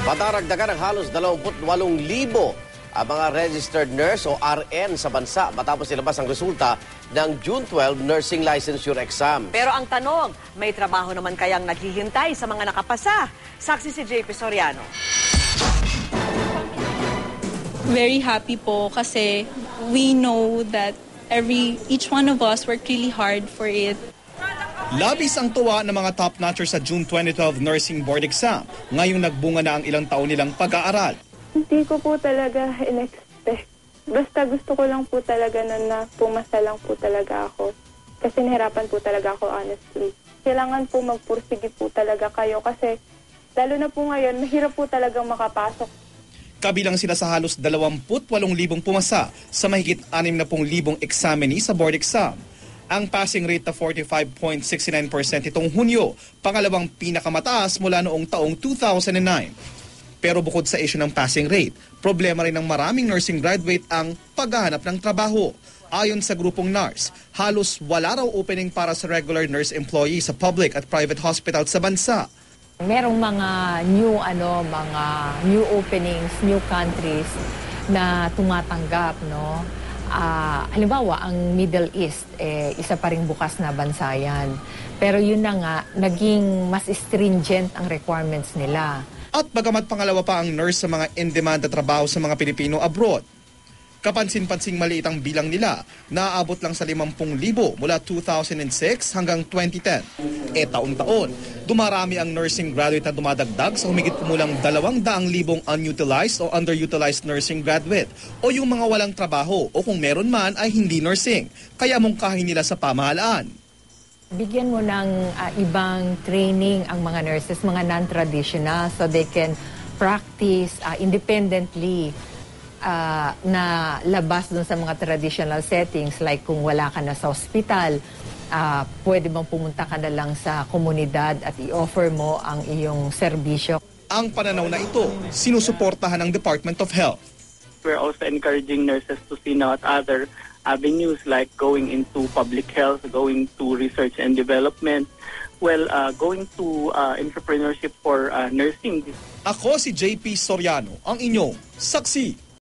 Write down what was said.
Madaragdagan ng halos 28,000 ang mga registered nurse o RN sa bansa matapos ilabas ang resulta ng June 12 Nursing Licensure Exam. Pero ang tanong, may trabaho naman kayang naghihintay sa mga nakapasa? Saksi si JP Soriano. Very happy po kasi we know that each one of us worked really hard for it. Labis ang tuwa ng mga top-notchers sa June 2012 Nursing Board Exam. Ngayong nagbunga na ang ilang taon nilang pag-aaral. Hindi ko po talaga in-expect. Basta gusto ko lang po talaga na pumasa lang po talaga ako. Kasi nahirapan po talaga ako, honestly. Kailangan po magpursige po talaga kayo kasi lalo na po ngayon, mahirap po talagang makapasok. Kabilang sila sa halos 28,000 pumasa sa mahigit 60,000 examinee sa board exam. Ang passing rate na 45.69% itong Hunyo, pangalawang pinakamataas mula noong taong 2009. Pero bukod sa issue ng passing rate, problema rin ng maraming nursing graduate ang paghahanap ng trabaho. Ayon sa grupong NARS, halos wala raw opening para sa regular nurse employee sa public at private hospital sa bansa. Merong mga new openings, new countries na tumatanggap, no? Halimbawa, ang Middle East, isa pa ring bukas na bansa yan. Pero yun na nga, naging mas stringent ang requirements nila. At bagamat pangalawa pa ang nurse sa mga in-demand na trabaho sa mga Pilipino abroad, kapansin-pansing maliit ang bilang nila, naaabot lang sa 50,000 mula 2006 hanggang 2010. Taon-taon, dumarami ang nursing graduate na dumadagdag sa humigit kumulang 200,000 unutilized o underutilized nursing graduate o yung mga walang trabaho o kung meron man ay hindi nursing, kaya mungkahin nila sa pamahalaan. Bigyan mo ng ibang training ang mga nurses, mga non-traditional, so they can practice independently na labas dun sa mga traditional settings, like kung wala ka na sa ospital, pwede bang pumunta ka na lang sa komunidad at i-offer mo ang iyong serbisyo. Ang pananaw na ito, sinusuportahan ng Department of Health. We're also encouraging nurses to see now at other avenues like going into public health, going to research and development, going to entrepreneurship for nursing. Ako si JP Soriano, ang inyong saksi.